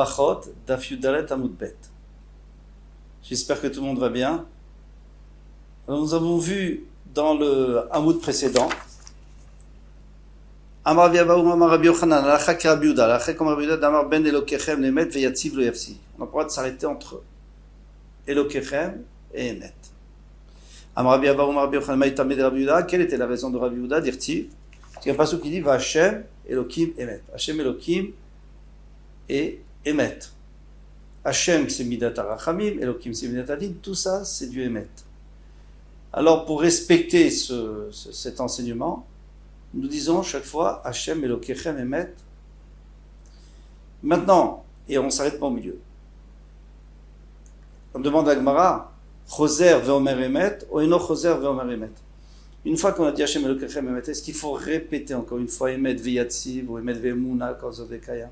Brachot, Daf Yudalet Amud Bet. J'espère que tout le monde va bien. Alors, nous avons vu dans le Amud précédent, Amar Rabbi Abahu Amar Rabbi Yochanan, Alacha ki Rabbi Yehuda, Alacha comme Rabbi Yehuda, Damar ben Elokechem lemet veyatziv lo yafsi. On a le droit de s'arrêter entre Elokechem et Emet. Amar Rabbi Abahu Amar Rabbi Yochanan, Maïtamé de Rabbi Yehuda, quelle était la raison de Rabbi Yehuda d'Irtiv? Il y a un passage qui dit, Va Hashem, Elokim, Emet. Hashem, Elokim et Emet. Hashem, c'est Midat HaRachamim, Elokim, c'est Midat HaDin, tout ça, c'est du Emet. Alors, pour respecter cet enseignement, nous disons chaque fois Hashem Elokechem Emet. Maintenant, et on ne s'arrête pas au milieu. On demande à Gemara, Choser ve'omer Emet, ou eno Choser ve'omer Emet. Une fois qu'on a dit Hashem Elokechem Emet, est-ce qu'il faut répéter encore une fois Emet ve'yatziv ou Emet ve'emuna kozov ve'kaya?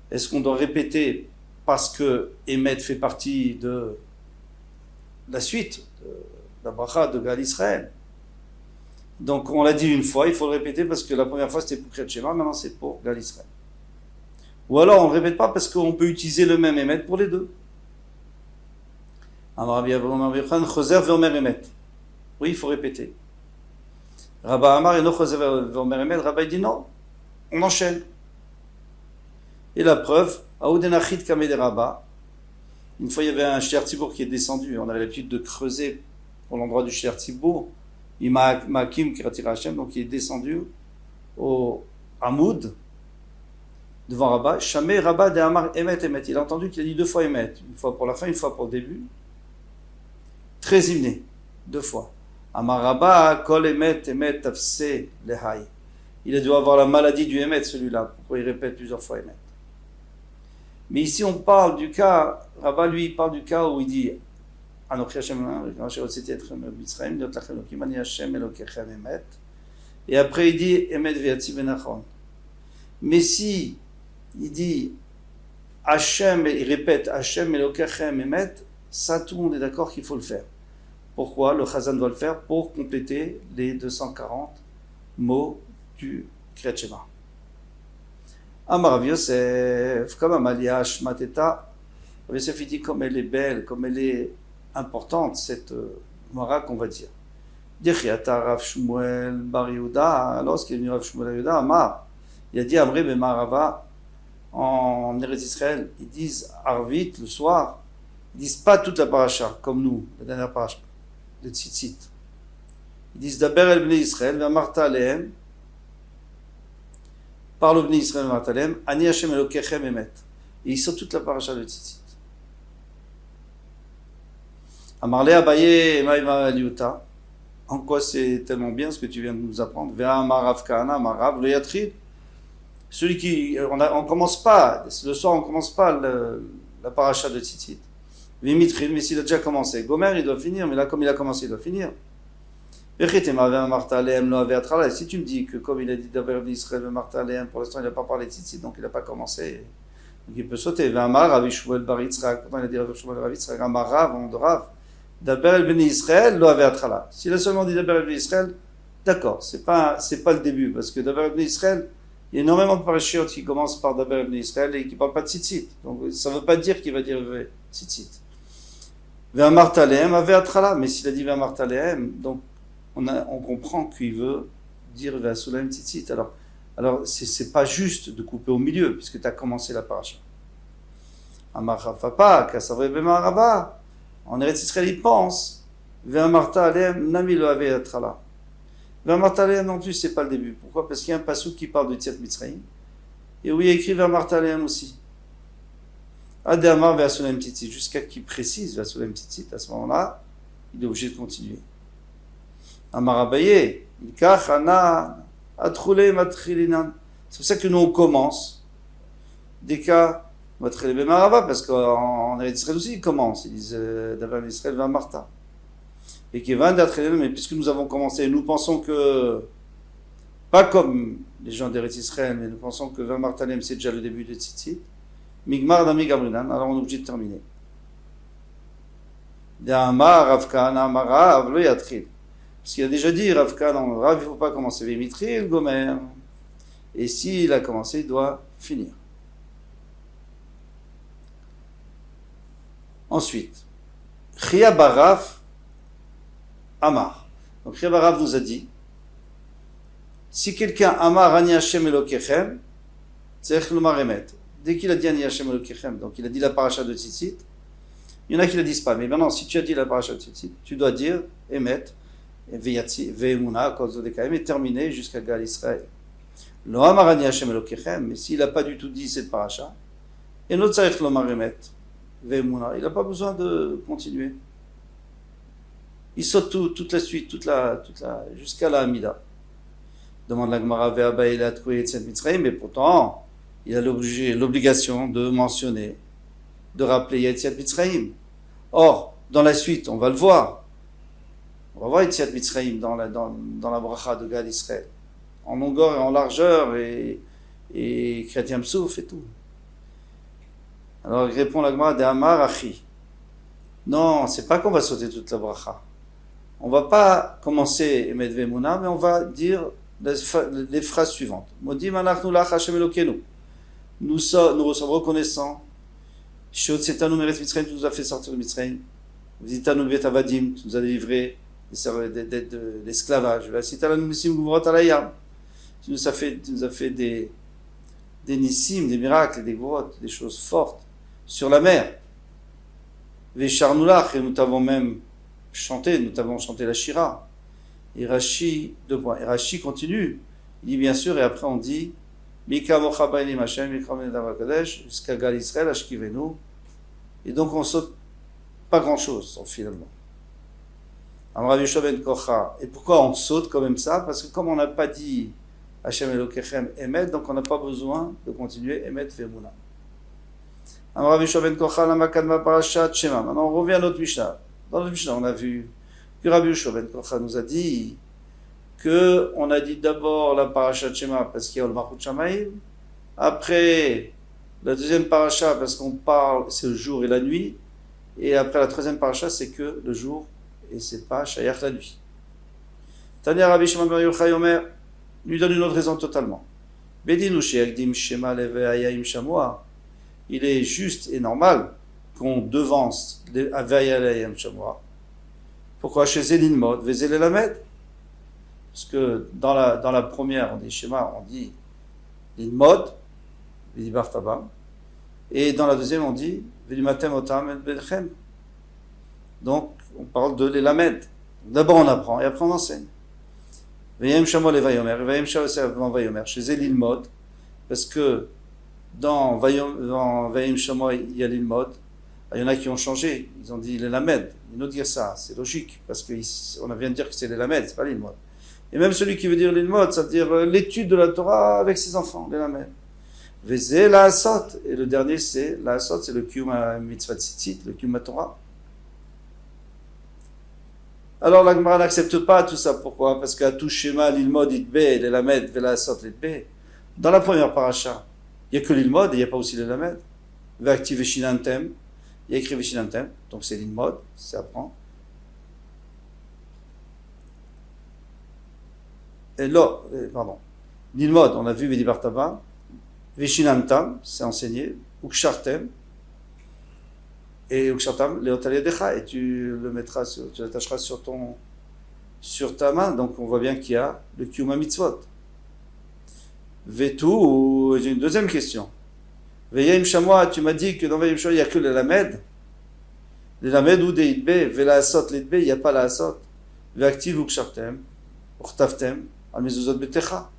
Est-ce qu'on doit répéter parce que Emet fait partie de la suite de la bracha de Gal Israël? Donc on l'a dit une fois, il faut le répéter parce que la première fois c'était pour Kriyat Shema, maintenant c'est pour Gal Israël. Ou alors on ne répète pas parce qu'on peut utiliser le même Emet pour les deux. Oui, il faut répéter. Rabba Amar et no Choser ve'omer Emet, Rabba dit non, on enchaîne. Et la preuve, Aoudenachit Kameh de Rabba, une fois il y avait un Shliach Tzibour qui est descendu, on avait l'habitude de creuser pour l'endroit du Shliach Tzibour, Ma'akim Kirati Hashem, donc il est descendu au Hamoud devant Rabba. Shamé Rabba de Amar Emet Emet. Il a entendu qu'il a dit deux fois Emet, une fois pour la fin, une fois pour le début. Très hymné, deux fois. Amar Rabba Kol Emet Emet Tafse Lehai. Il a dû avoir la maladie du Emet, celui-là. Pourquoi il répète plusieurs fois Emet? Mais ici on parle du cas, Rabba lui il parle du cas où il dit et après il dit Emet ve'yatziv benachon. Mais si il dit Hashem, il répète Hashem Elokechem Emet, ça tout le monde est d'accord qu'il faut le faire. Pourquoi? Le Chazan doit le faire pour compléter les 240 mots du Kriyat Shema. Amar Rav Yosef, comme Amalia Shmateta, Rav Yosef il dit comme elle est belle, comme elle est importante, cette Mara qu'on va dire. Dechiata Rav Shmuel Bar Yehuda, lorsqu'il est venu Rav Shmuel Bar Yehuda, Amar, il a dit Amré Bemarava, en Eretz Israël, ils disent Arvit, le soir, ils disent pas toute la paracha, comme nous, la dernière paracha, de Tzitzit. Ils disent Daber el Bnei Israël, Ve'amarta alehem, parle au Bnei Israël Martalem, Ani Hashem Elokechem Emet. Et ils sont toute la paracha de Tzitzit. Amarle Abaye Maïma Liuta. En quoi c'est tellement bien ce que tu viens de nous apprendre? Vea Amarav Kahana, Amarav, le Yatrid. Celui qui. On commence pas, le soir on commence pas la paracha de Tzitzit. Vimitrid, mais s'il a déjà commencé. Gomer, il doit finir, mais là, comme il a commencé, il doit finir. Si tu me dis que comme il a dit d'Aber d'Israël le Martalem, pour l'instant il n'a pas parlé de Tzitzit, donc il n'a pas commencé, donc il peut sauter. Amar Rav Shmuel Bar Yitzchak, quand il a dit Rav Shmuel Bar Yitzchak, Amar Rav, on de Rav, d'Aber ben Israël, lo Aver Trala. S'il a seulement dit d'Aber ben Israël, d'accord, c'est pas le début, parce que d'Aber ben Israël, il y a énormément de parachutes qui commencent par d'Aber ben Israël et qui ne parlent pas de Tzitzit, donc ça ne veut pas dire qu'il va dire Tzitzit. Vers Martalem, Aver Trala, mais s'il a dit vers Martalem, donc on comprend qu'il veut dire Ve'asulaim Tzitzit. Alors c'est pas juste de couper au milieu, puisque tu as commencé la paracha. Amar Chafapa, Kasavre Bemarava, en Eretz Israël, il pense Ve'amartalem, Nami lo Ave'atrala. Ve'amartalem non plus, c'est pas le début. Pourquoi? Parce qu'il y a un passouk qui parle de Tziat Mitzrayim, et où il y a écrit Ve'amartalem aussi. Adamar Ve'asulaim Tzitzit, jusqu'à qu'il précise Ve'asulaim Tzitzit, à ce moment-là, il est obligé de continuer. Amar Abaye, Ikach Ana Atroule Matrilinan. C'est pour ça que nous on commence. Des cas Matrile Bemarava, parce qu'en Eretz Israël aussi ils commencent. Ils disent d'abord Israël va Martha. Et qui va d'Atrilinan, mais puisque nous avons commencé, nous pensons que, pas comme les gens d'Eretz Israël, mais nous pensons que va Martalem c'est déjà le début de Tzitzit. Migmar Dami Gabrinan, alors on est obligé de terminer. Amar Ravkan, Amar Rav, le Yatril. Parce qu'il a déjà dit, Rav Kahana, Rav, il ne faut pas commencer Vémitri, le Gomer. Et s'il a commencé, il doit finir. Ensuite, Chia Baraf Amar. Donc Chia Baraf nous a dit, si quelqu'un Amar Ani Hashem Elokechem, Tzech Lomar Emet. Dès qu'il a dit Ani Hashem Elokechem, donc il a dit la paracha de Tzitzit, il y en a qui ne le disent pas. Mais maintenant, si tu as dit la paracha de Tzitzit, tu dois dire Emet, Veyatzi, Ve'emuna, Kozodekaim, et terminer jusqu'à Gal Israël. Lo Amar Ani Hashem Elokechem, mais s'il n'a pas du tout dit cette paracha, et notre Tzech Lomar Emet, Ve'emuna, il n'a pas besoin de continuer. Il saute toute la suite, jusqu'à la Hamida. Demande la Gemara Ve'aba Elat Koué Etzet Mitzrayim, mais pourtant, il a l'obligation de mentionner, de rappeler Yetziat Mitzrayim. Or, dans la suite, on va le voir. On va voir Yetziat Mitzrayim dans la bracha de Gal Israël. En longueur et en largeur, et Kriyat Yam Souf et tout. Alors, il répond la Gemara de Amar Achi. Non, c'est pas qu'on va sauter toute la bracha. On va pas commencer Emet Ve'emuna, mais on va dire les phrases suivantes. Modim anachnu lach Hashem Elokenu. Nous sommes reconnaissants. Shehotzetanu meretz Mitzrayim, tu nous as fait sortir de Mitzrayim. V'zitanu bet avadim, tu nous as délivré de l'esclavage. V'asitanu nisim gvuvrot al hayam. Tu nous as fait des nissim, des miracles, des gvuvrot, des choses fortes sur la mer. V'sharnu lach, et nous t'avons même chanté, la Shira. Et Rashi, 2 points. Et Rashi continue. Il dit bien sûr, et après on dit Mika mocha bainim Hashem, Mika menadav HaKadosh, jusqu'à Gal Israël, Ashkivenu. Et donc on saute pas grand chose, finalement. Amar Yeshua ben Kocha. Et pourquoi on saute quand même ça? Parce que comme on n'a pas dit Hashem Elokechem Emet, donc on n'a pas besoin de continuer Emet Ve'emuna. Amar Yeshua ben Kocha, Lama Kadma Parashat Shema. Maintenant on revient à notre Mishnah. Dans notre Mishnah, on a vu que Rabbi Yeshua ben Kocha nous a dit qu'on a dit d'abord la paracha de Shema parce qu'il y a le Malchut Shamayim, après la deuxième paracha parce qu'on parle, c'est le jour et la nuit, et après la troisième paracha c'est que le jour et c'est pas Shayach la nuit. Tanya Rabbi Shimon bar Yochai Omer lui donne une autre raison totalement. Bedinu she'akdim Shema leve'ayim Shamoa. Il est juste et normal qu'on devance Ave'ayim Shamoa. Pourquoi chez Zélinmod, Vezele Lamed? Parce que dans la première, on dit Shema, on dit Linmod, Vedibar Tabam, et dans la deuxième, on dit Vedimatem Otam et Bedchem. Donc, on parle de l'Elamed. D'abord, on apprend, et après, on enseigne. Veyem Shamo le Vayomer, Veyem Shamo Vayomer, chez Zélinmod, parce que dans Veyem Shamo, il y a l'Ilmod. Il y en a qui ont changé, ils ont dit l'Elamed. Ils nous disent ça, c'est logique, parce qu'on vient de dire que c'est l'Elamed, c'est pas l'Ilmod. Et même celui qui veut dire l'Ilmod, ça veut dire l'étude de la Torah avec ses enfants, l'Elamed. Vezé la Asot, et le dernier c'est la Asot, c'est le Kiyum Mitzvah Tzitzit, le Kiyum Torah. Alors la Gemara n'accepte pas tout ça, pourquoi? Parce qu'à tout schéma, l'Ilmod, l'Itbe, l'Elamed, la Asot, l'Itbe, dans la première paracha, il n'y a que l'Ilmod et il n'y a pas aussi l'Elamed. Ve'akti Veshinanthem, il y a écrit Veshinanthem, donc c'est l'Ilmod, c'est apprendre. Et là, pardon, l'Ilmod, on a vu Vedibar Tabam, Veshinantam, c'est enseigné, Ukshartem, et Ukshartam, Leotaliadecha, et tu l'attacheras sur ta main, donc on voit bien qu'il y a le Kiyuma Mitzvot. Vetu, j'ai une deuxième question. Veyem Shamoa, tu m'as dit que dans Veyem Shamoa, il n'y a que le Lamed. Le Lamed ou des Idbe, Vela Asot, l'Idbe, il n'y a pas la Asot. Ve'aktiv Ukshartem, Urtavtem, Al Mezuzot Betecha.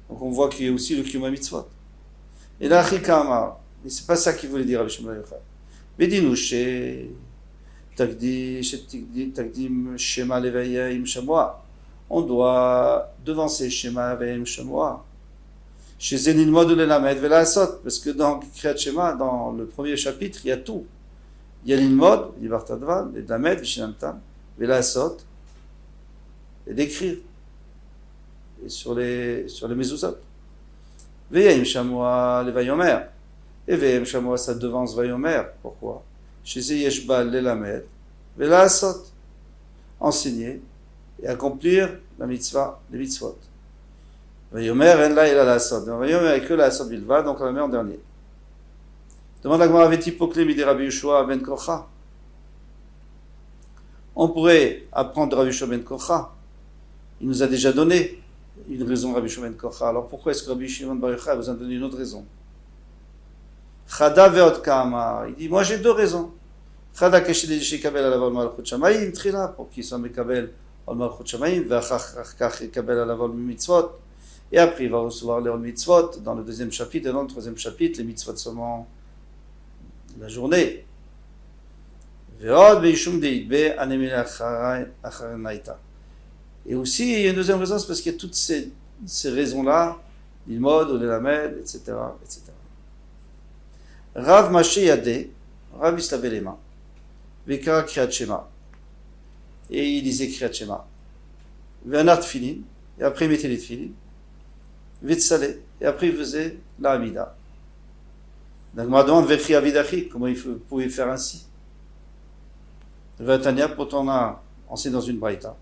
Donc on voit qu'il y a aussi le Kiyuma Mitzvot. Et là, Chikama, mais c'est pas ça qu'il voulait dire Rabbi Shimon bar Yochai. Bedinu Takdim Shema Levayim Shamoa. On doit devancer Shema Levayim Shamoa. Chez Zénilmod ou l'Elamed Vela Asot, parce que dans Kriyat Shema, dans le premier chapitre, il y a tout. Il y a l'Ilmod, l'Ibar Tadvan, l'Elamed, Vishinantam, Vela Asot, et d'écrire. Et sur les mezuzot. Veyem Shamoa le Vayomer. Et Veyem Shamoa, ça devance Vayomer. Pourquoi? Chez Yeshbal l'Elamed, Vela Asot. Enseigner et accomplir la mitzvah, les mitzvot. Vayomer, en là, il a la Asot. Vayomer, que la Asot bilva, donc on la met en dernier. Demande la Gemara, avait-il proclamé des Rabbi Yeshua ben Kocha? On pourrait apprendre de Rabbi Shimon ben Kocha. Il nous a déjà donné une raison, Rabbi Shimon ben Kocha. Alors pourquoi est-ce que Rabbi Shimon bar Yochai vous a donné une autre raison? Chada ve'ot ka'amar. Il dit, moi j'ai deux raisons. Chada keshel shekabel alav al malchut shamayim trila, pour qu'il soit mekabel al malchut shamayim, ve'achach kach yekabel alav al mitzvot. Et après il va recevoir les mitzvot dans le deuxième chapitre, et dans le troisième chapitre, les mitzvot seulement la journée. Ve'od ve'ishum de'idbe anemil acharnaita. Et aussi, il y a une deuxième raison, c'est parce qu'il y a toutes ces raisons-là, l'ilmod, ou l'elamed, etc., etc. Rav Mashe Yadeh, Rav il se lavait les mains, Vekara Kriyat Shema, et il disait Kriyat Shema, Ve'anar Tfilin, et après il mettait les Tfilin, Ve'tzaleh, et après il faisait la Hamida. Donc, on demande Vechri Avidachi, comment il pouvait faire ainsi? Ve'atania, pourtant on a enseigné dans une braïta.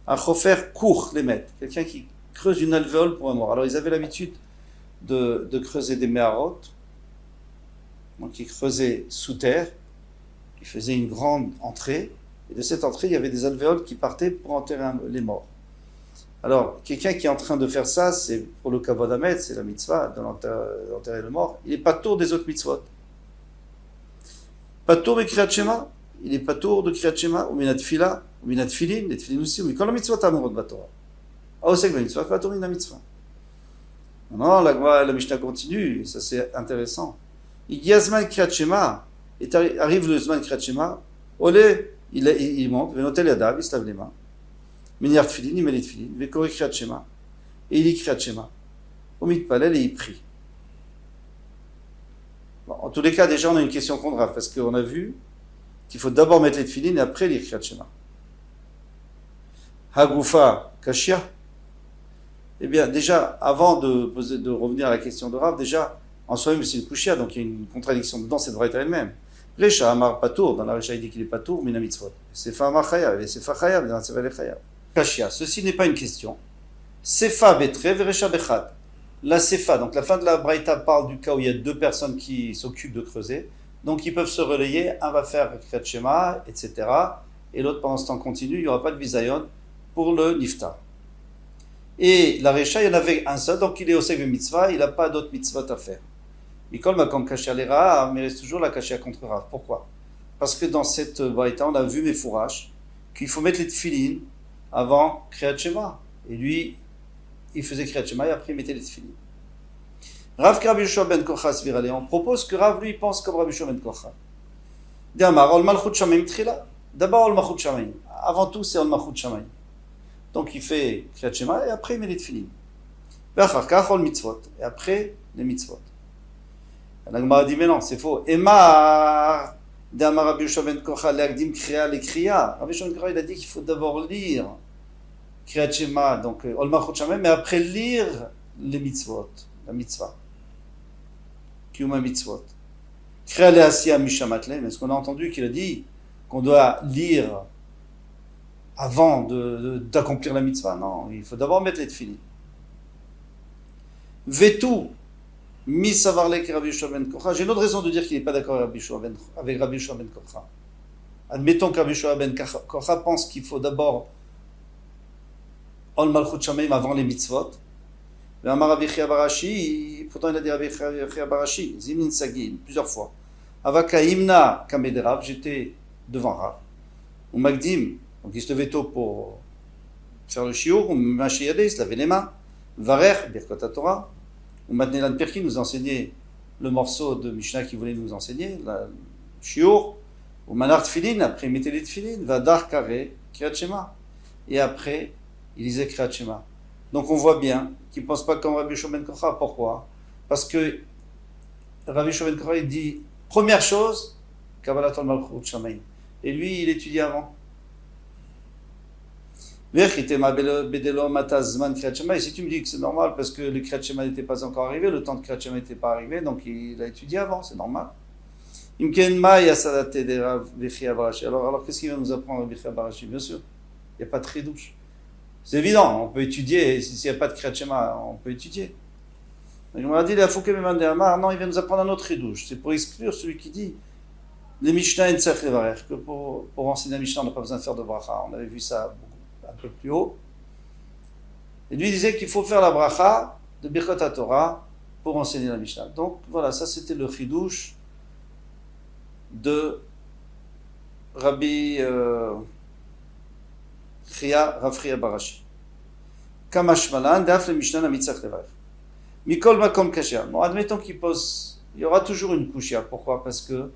Un chofer court les mettre, quelqu'un qui creuse une alvéole pour un mort. Alors ils avaient l'habitude de creuser des méharot, donc ils creusaient sous terre, ils faisaient une grande entrée, et de cette entrée il y avait des alvéoles qui partaient pour enterrer les morts. Alors quelqu'un qui est en train de faire ça, c'est pour le kavod hamet, c'est la mitzvah d'enterrer le mort, il n'est pas tour des autres mitzvot. Pas tour de Kriyat Shema, il n'est pas tour de Kriyat Shema, ou minat fila, ou minat filin, les filin aussi, ou quand la mitzvah t'amorot batora. Ah, c'est que la mitzvah, pas tour la mitzvah. Non, la Mishnah continue, ça c'est intéressant. Il y a Zman Kriyat Shema, et arrive le Zman Kriyat Shema, olé, il monte, venotel yadav, il se lave les mains. Minyar tfilin, il met les tfilin, vekore Kriyat Shema, et il lit Kriyat Shema. Au mitpalel, et il prie. Bon, en tous les cas, déjà, on a une question contre Rav, parce qu'on a vu qu'il faut d'abord mettre les tfilin et après lire Kriyat Shema. Hagoufa Kashia. Eh bien, déjà, avant de revenir à la question de Rav, déjà, en soi-même, c'est une kushia, donc il y a une contradiction dedans, c'est vraie elle-même. Recha Amar Patour, dans la Recha, il dit qu'il est Patour, Mina Mitzvot. C'est Amar Chayav, et Sefa Chayav, dans Sefa Chayav. Kashia, ceci n'est pas une question. Sefa Betre, Verecha Bechad. La Sefa, donc la fin de la Braïta parle du cas où il y a deux personnes qui s'occupent de creuser, donc ils peuvent se relayer, un va faire Kriyat Shema, etc., et l'autre pendant ce temps continue, il n'y aura pas de bisayon pour le Niftar. Et la Recha, il y en avait un seul, donc il est au Seg Mitzvah, il n'a pas d'autres mitzvot à faire. Mikol Makom Kashia Lera, mais il reste toujours la Kashia contre Rav. Pourquoi? Parce que dans cette Braïta, on a vu Mefourash qu'il faut mettre les tfilin avant Kriyat Shema. Et lui, il faisait Kriyat Shema et après il mettait les tfilin. Rav Rabbi Yoshua ben Kocha Svirale, on propose que Rav lui pense comme Rabbi Yoshua ben Kocha. D'Amar, Ol Malchut Shamayim Trila. D'abord Ol Malchut Shamayim. Avant tout, c'est Ol Malchut Shamayim. Donc il fait Kriyat Shema et après il met les tfilin. Ve'achar kach Ol Mitzvot. Et après les mitzvot. La Gemara dit mais non, c'est faux. Emar d'Amar Rabbi Yoshua ben Kocha l'agdim kriya les kriya. Rabbi Yoshua ben Kocha il a dit qu'il faut d'abord lire Kriyat Shema, donc Ol Malchut Shamayim, mais après lire les mitzvot, la mitzvah. Kiyuma mitzvot. Kriya le asiya mishamatle. Est-ce qu'on a entendu qu'il a dit qu'on doit lire avant d'accomplir la mitzvah? Non, il faut d'abord mettre les tfilin. Vetu mi savarle ki Rabbi Yoshua ben Kocha. J'ai une autre raison de dire qu'il n'est pas d'accord avec Rabbi Yoshua ben Kocha. Admettons que Rabbi Yoshua ben Kocha pense qu'il faut d'abord Ol Malchut Shamayim avant les mitzvot. Mais Amar Rabbi Chia Barashi, pourtant il a dit Rabbi Chia Barashi, Zimin Sagin, plusieurs fois. Avaka Imna Kamed Rav, j'étais devant Rav. Ou Magdim, donc il se levait tôt pour faire le shiur, ou Mashi Yadeh, il se lavait les mains. Varer, Birkot HaTorah. Ou Matnelan Pirkin nous enseignait le morceau de Mishnah qu'il voulait nous enseigner, le shiur. Ou Manar Tfilin, après il mettait les Tfilin. Vadar Kare, Kriyat Shema. Et après, il disait Kriyat Shema. Donc on voit bien qu'il ne pense pas comme Rabbi Yoshua ben Kocha. Pourquoi? Parce que Rabbi Yoshua ben Kocha il dit première chose, Kabbalat Ol Malchut Shamayim. Et lui, il étudie avant. Et si tu me dis que c'est normal parce que le Kriyat Shema n'était pas encore arrivé, le temps de Kriyat Shema n'était pas arrivé, donc il a étudié avant, c'est normal. Alors qu'est-ce qu'il va nous apprendre Rabbi Chia Barashi? Bien sûr, il n'y a pas de chidouche. C'est évident, on peut étudier, s'il n'y a pas de Kriyat Shema, on peut étudier. Donc on a dit, non, il va nous apprendre un autre chidouche. C'est pour exclure celui qui dit les Mishnah et Tzach Levarer, que pour enseigner la Mishnah, on n'a pas besoin de faire de bracha. On avait vu ça un peu plus haut. Et lui disait qu'il faut faire la bracha de Birkot HaTorah pour enseigner la Mishnah. Donc voilà, ça c'était le chidouche de Rabbi Rav Chia Barashi. Kamash Malan, Daf le Mishnah na Mitzach Levarer. Mikol Makom Kashia. Bon, admettons qu'il pose, il y aura toujours une kushia. Pourquoi? Parce que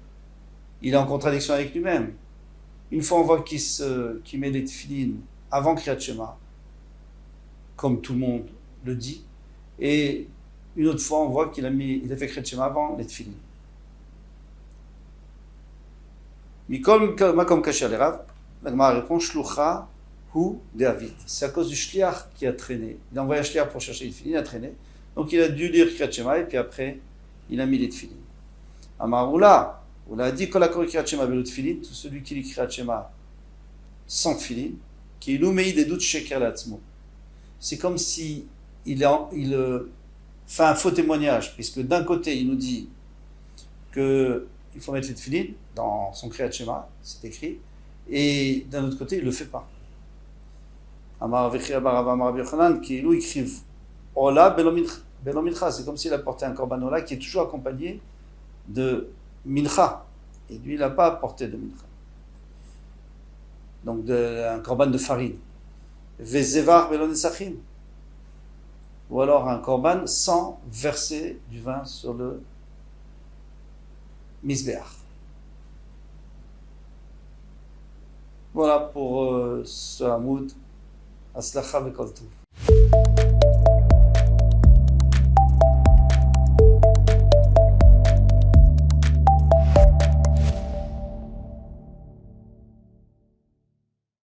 il est en contradiction avec lui-même. Une fois on voit qu'il met les tefilines avant Kriyat Shema, comme tout le monde le dit, et une autre fois on voit qu'il a fait Kriyat Shema avant les tefilines. Mikol Makom Kashia le Rav, la Gemara répond Shlucha hu David. C'est à cause du shliach qui a traîné. Il a envoyé un shliach pour chercher les tefilines, il a traîné. Donc il a dû lire Kriyat Shema et puis après il a mis les tefilines. Amaroula, on a dit Kol hakol Kriyat Shema velo tefilin, tout celui qui lit Kriyat Shema sans tefilin, qui nous met des doutes sheker l'atzmo. C'est comme si il fait un faux témoignage, puisque d'un côté il nous dit que il faut mettre les tefilin dans son Kriyat Shema, c'est écrit, et d'un autre côté il le fait pas. Amar Vechia Bar Amar Rabbi Yochanan, qui nous écrivent Ola Belo Mincha, c'est comme s'il apportait un korban Ola qui est toujours accompagné de Mincha. Et lui, il n'a pas apporté de Mincha. Donc, un korban de farine. Vezevar Belo Nesachim. Ou alors un korban sans verser du vin sur le Misbeach. Voilà pour ce Hamoud. Aslacha v'kol tov.